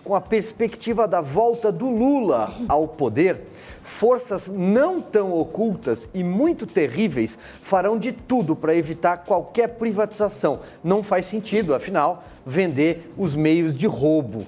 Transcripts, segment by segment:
com a perspectiva da volta do Lula ao poder, forças não tão ocultas e muito terríveis farão de tudo para evitar qualquer privatização. Não faz sentido, afinal, vender os meios de roubo.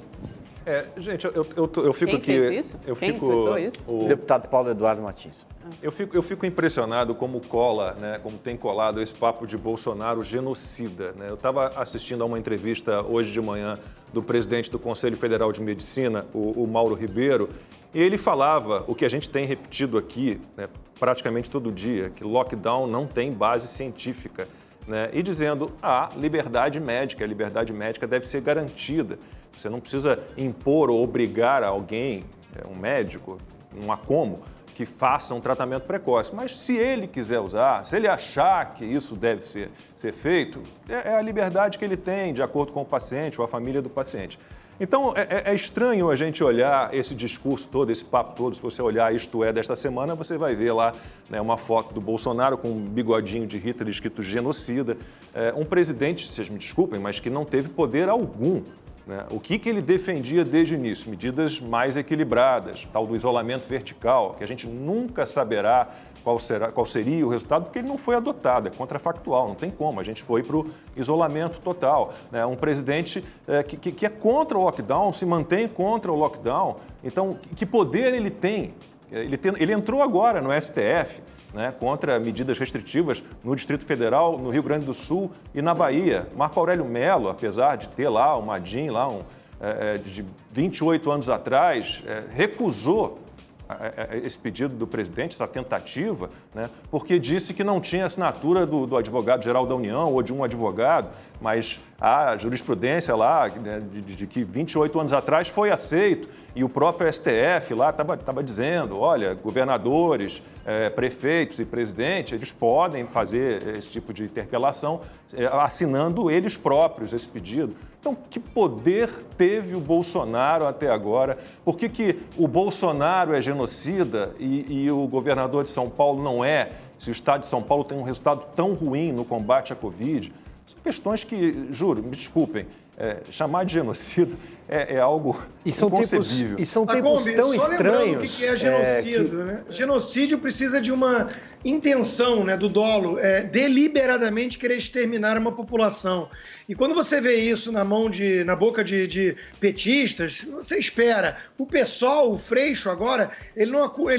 Gente, eu fico Quem aqui... fez isso? Quem tweetou isso? O deputado Paulo Eduardo Martins. Eu fico impressionado como cola, né, como tem colado esse papo de Bolsonaro genocida. Né? Eu estava assistindo a uma entrevista hoje de manhã do presidente do Conselho Federal de Medicina, o Mauro Ribeiro, e ele falava o que a gente tem repetido aqui, né, praticamente todo dia, que lockdown não tem base científica, né, e dizendo a liberdade médica deve ser garantida. Você não precisa impor ou obrigar alguém, um médico, não há como, que faça um tratamento precoce. Mas se ele quiser usar, se ele achar que isso deve ser feito, é a liberdade que ele tem, de acordo com o paciente ou a família do paciente. Então, é estranho a gente olhar esse discurso todo, esse papo todo. Se você olhar Isto É desta semana, você vai ver lá, né, uma foto do Bolsonaro com um bigodinho de Hitler escrito genocida. Um presidente, vocês me desculpem, mas que não teve poder algum. Né? O que ele defendia desde o início? Medidas mais equilibradas, tal do isolamento vertical, que a gente nunca saberá qual seria o resultado, porque ele não foi adotado, é contrafactual, não tem como. A gente foi para o isolamento total. Né? Um presidente que é contra o lockdown, se mantém contra o lockdown. Então, que poder ele tem? Ele entrou agora no STF, né, contra medidas restritivas no Distrito Federal, no Rio Grande do Sul e na Bahia. Marco Aurélio Mello, apesar de ter lá uma DIN de 28 anos atrás, recusou esse pedido do presidente, essa tentativa, né, porque disse que não tinha assinatura do advogado-geral da União ou de um advogado, mas a jurisprudência lá, né, de que 28 anos atrás foi aceito, e o próprio STF lá estava dizendo, olha, governadores, prefeitos e presidente, eles podem fazer esse tipo de interpelação assinando eles próprios esse pedido. Então, que poder teve o Bolsonaro até agora? Por que o Bolsonaro é genocida e o governador de São Paulo não é? Se o estado de São Paulo tem um resultado tão ruim no combate à Covid? São questões que, juro, me desculpem, chamar de genocida é algo inconcebível. E são tempos tão estranhos. O que é genocídio, né? Genocídio precisa de uma intenção, né, do dolo, deliberadamente querer exterminar uma população. E quando você vê isso na boca de petistas, você espera. O PSOL, o Freixo agora, ele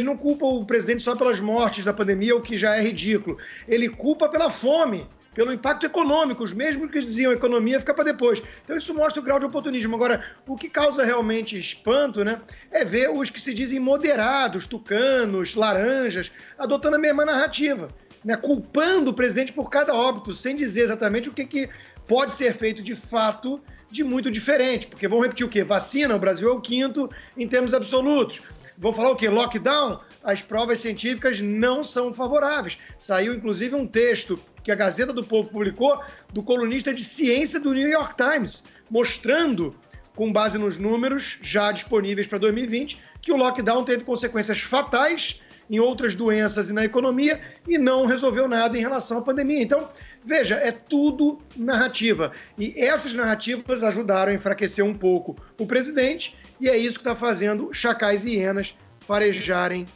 não culpa o presidente só pelas mortes da pandemia, o que já é ridículo. Ele culpa pela fome, pelo impacto econômico. Os mesmos que diziam economia fica para depois. Então isso mostra o grau de oportunismo. Agora, o que causa realmente espanto, né, é ver os que se dizem moderados, tucanos, laranjas, adotando a mesma narrativa, né, culpando o presidente por cada óbito, sem dizer exatamente o que pode ser feito de fato de muito diferente. Porque vão repetir o quê? Vacina, o Brasil é o 5º em termos absolutos. Vão falar o quê? Lockdown? As provas científicas não são favoráveis. Saiu, inclusive, um texto que a Gazeta do Povo publicou do colunista de ciência do New York Times, mostrando, com base nos números já disponíveis para 2020, que o lockdown teve consequências fatais em outras doenças e na economia e não resolveu nada em relação à pandemia. Então, veja, é tudo narrativa. E essas narrativas ajudaram a enfraquecer um pouco o presidente e é isso que está fazendo chacais e hienas farejarem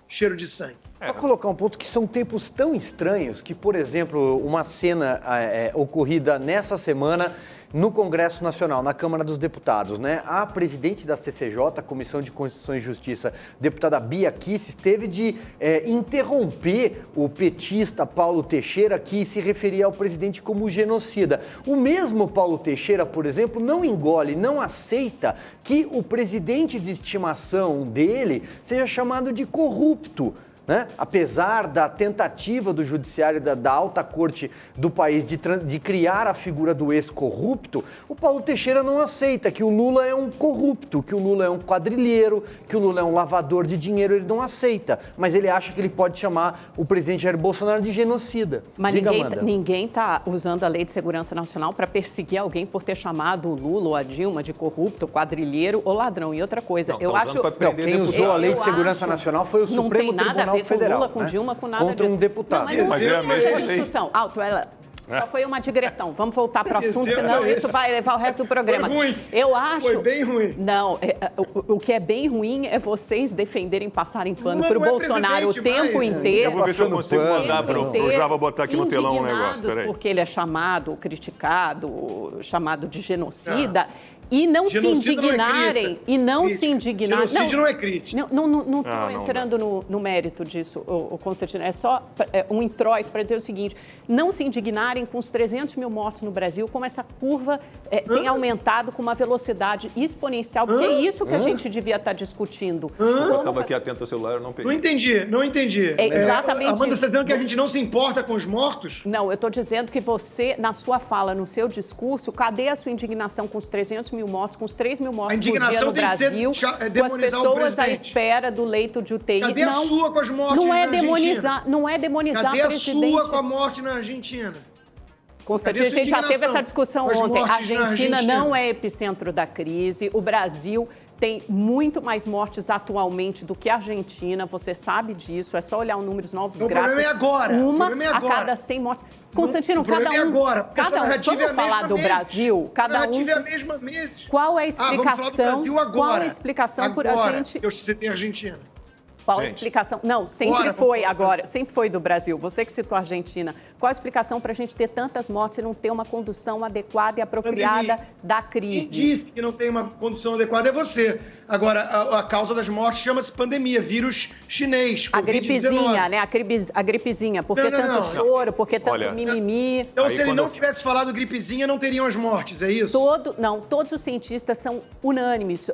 cheiro de sangue. Para colocar um ponto que são tempos tão estranhos que, por exemplo, uma cena ocorrida nessa semana no Congresso Nacional, na Câmara dos Deputados, né? A presidente da CCJ, Comissão de Constituição e Justiça, deputada Bia Kicis, teve de interromper o petista Paulo Teixeira, que se referia ao presidente como genocida. O mesmo Paulo Teixeira, por exemplo, não engole, não aceita que o presidente de estimação dele seja chamado de corrupto. Né? Apesar da tentativa do judiciário da alta corte do país de criar a figura do ex-corrupto, o Paulo Teixeira não aceita que o Lula é um corrupto, que o Lula é um quadrilheiro, que o Lula é um lavador de dinheiro, ele não aceita. Mas ele acha que ele pode chamar o presidente Jair Bolsonaro de genocida. Mas ninguém está usando a Lei de Segurança Nacional para perseguir alguém por ter chamado o Lula ou a Dilma de corrupto, quadrilheiro ou ladrão. E outra coisa, quem usou a Lei de Segurança Nacional foi o Supremo Tribunal Federal, Lula, com Dilma, com nada contra disso. um deputado. Não, mas é a mesma discussão. Só foi uma digressão. Vamos voltar para o assunto, senão isso vai levar o resto do programa. Foi ruim. Eu acho... Foi bem ruim. Não, o que é bem ruim é vocês defenderem passarem pano para o Não é Bolsonaro o tempo mais, inteiro. Eu vou ver se eu consigo mandar para o Java botar aqui no telão um negócio. Peraí. Porque ele é chamado, criticado, chamado de genocida. E não se indignarem. Genocídio não é crítica. Não estou entrando no mérito disso, o Constantino. É só um introito para dizer o seguinte: não se indignarem com os 300 mil mortos no Brasil, como essa curva tem aumentado com uma velocidade exponencial, porque é isso que a gente devia estar discutindo. Eu estava aqui atento ao celular, eu não peguei. Não entendi. É exatamente Amanda, isso. está dizendo que a gente não se importa com os mortos? Não, eu estou dizendo que você, na sua fala, no seu discurso, cadê a sua indignação com os 300 mil mortos, com os 3 mil mortos por dia no Brasil, com as pessoas à espera do leito de UTI? Cadê a sua com as mortes não é na demonizar, Argentina? não é demonizar Cadê o presidente. a sua com a morte na Argentina? Constantino, a gente já teve essa discussão ontem. A Argentina Argentina não é epicentro da crise. O Brasil tem muito mais mortes atualmente do que a Argentina. Você sabe disso. É só olhar os números novos gráficos. O problema é agora. Uma O problema é a agora. cada 100 mortes. Constantino, cada um. Agora, vamos falar do Brasil. Cada um. A narrativa é a mesma mesmo. Qual é a explicação? Vamos falar do Brasil agora. Qual é a explicação por a gente? Eu citei a Argentina. Qual a explicação? Não, sempre foi do Brasil. Você que citou a Argentina. Qual a explicação para a gente ter tantas mortes e não ter uma condução adequada e apropriada da crise? Quem disse que não tem uma condução adequada é você. Agora, a causa das mortes chama-se pandemia, vírus chinês, a gripezinha, né? A gripezinha. Por que tanto choro? Por que tanto mimimi? Então, se ele não tivesse falado gripezinha, não teriam as mortes, é isso? Todos os cientistas são unânimes.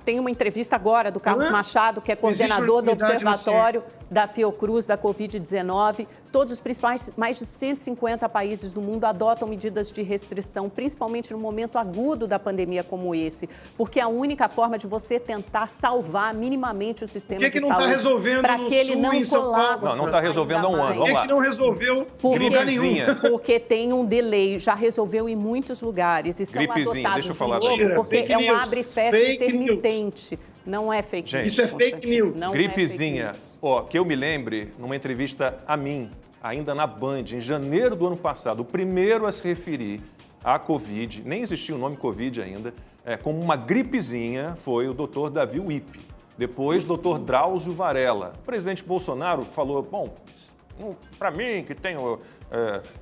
Tem uma entrevista agora do Carlos Machado, que é coordenador do Observatório da Fiocruz da Covid-19. Todos os principais, mais de 150 países do mundo adotam medidas de restrição, principalmente no momento agudo da pandemia como esse, porque é a única forma de você tentar salvar minimamente o sistema de saúde. Por que não está resolvendo para que ele não colapse? Não está resolvendo há um ano. Por que não resolveu em lugar nenhum? Porque tem um delay, já resolveu em muitos lugares e são adotados deixa eu falar de novo, porque é um abre e fecha intermitente. Não é fake news. Isso é fake news. Gripezinha. Que eu me lembre, numa entrevista a mim, ainda na Band, em janeiro do ano passado, o primeiro a se referir à Covid, nem existia o nome Covid ainda, como uma gripezinha, foi o Dr. Davi Wippe. Depois, Dr. Drauzio Varela. O presidente Bolsonaro falou, para mim, que tenho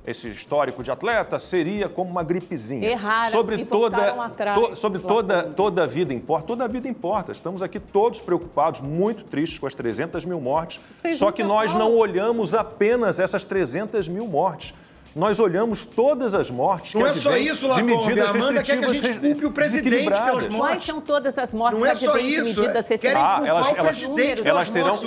esse histórico de atleta, seria como uma gripezinha. Erraram sobre e voltaram atrás. Sobre toda a vida importa. Toda a vida importa. Estamos aqui todos preocupados, muito tristes com as 300 mil mortes. Só que nós não olhamos apenas essas 300 mil mortes. Nós olhamos todas as mortes não é só isso, de medidas Amanda quer que a gente culpe o presidente pelas mortes. Quais são todas as mortes não é só de isso, medidas restritivas? Elas terão,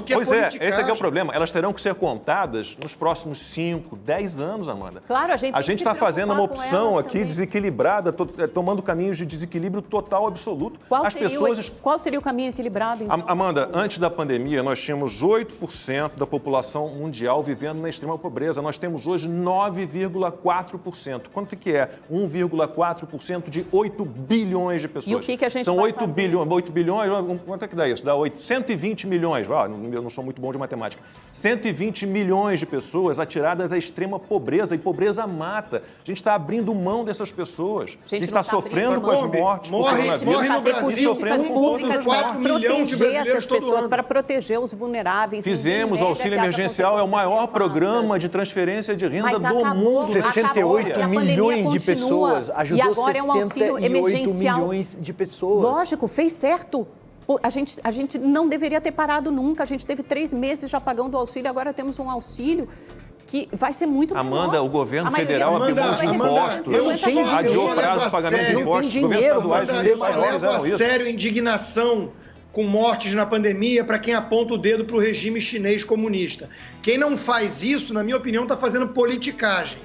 esse é o problema. Elas terão que ser contadas nos próximos 5, 10 anos, Amanda. Claro, a gente está fazendo uma opção aqui desequilibrada, tomando caminhos de desequilíbrio total absoluto. Qual seria o caminho equilibrado, então? Amanda, antes da pandemia, nós tínhamos 8% da população mundial vivendo na extrema pobreza. Nós temos hoje 9,4%. Quanto que é 1,4% de 8 bilhões de pessoas? E o que a gente São vai 8 bilhões, quanto é que dá isso? Dá 120 milhões, eu não sou muito bom de matemática. 120 milhões de pessoas atiradas à extrema pobreza, e pobreza mata. A gente está abrindo mão dessas pessoas. A gente está sofrendo com as mortes. Morre no Brasil políticas públicas para proteger essas pessoas, para proteger os vulneráveis. Fizemos o auxílio emergencial, é o maior programa de transferência de renda do mundo. 68 milhões de pessoas. Ajudou e agora é um auxílio 68 emergencial. milhões de pessoas. Lógico, fez certo. A gente não deveria ter parado nunca. A gente teve 3 meses já pagando o auxílio, agora temos um auxílio que vai ser muito menor. Amanda, o governo federal abriu mão de impostos, adiou o prazo de pagamento de impostos. Os governos estaduais fizeram isso. Sério, indignação com mortes na pandemia para quem aponta o dedo para o regime chinês comunista. Quem não faz isso, na minha opinião, está fazendo politicagem.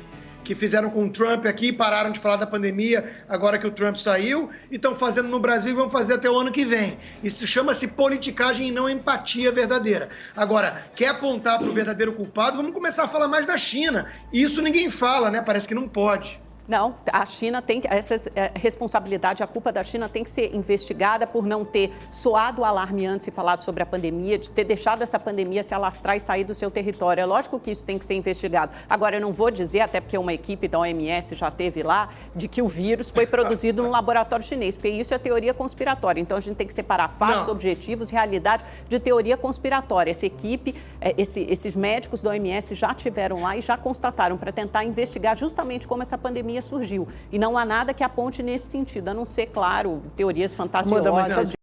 Que fizeram com o Trump aqui, pararam de falar da pandemia agora que o Trump saiu, e estão fazendo no Brasil e vão fazer até o ano que vem. Isso chama-se politicagem e não empatia verdadeira. Agora, quer apontar para o verdadeiro culpado, vamos começar a falar mais da China. E isso ninguém fala, né? Parece que não pode. Não, a China tem que, essa responsabilidade, a culpa da China tem que ser investigada por não ter soado o alarme antes e falado sobre a pandemia, de ter deixado essa pandemia se alastrar e sair do seu território. É lógico que isso tem que ser investigado. Agora, eu não vou dizer, até porque uma equipe da OMS já esteve lá, de que o vírus foi produzido no laboratório chinês, porque isso é teoria conspiratória. Então, a gente tem que separar fatos, objetivos, realidade de teoria conspiratória. Essa equipe, esses médicos da OMS já estiveram lá e já constataram para tentar investigar justamente como essa pandemia surgiu. E não há nada que aponte nesse sentido, a não ser, claro, teorias fantasiosas.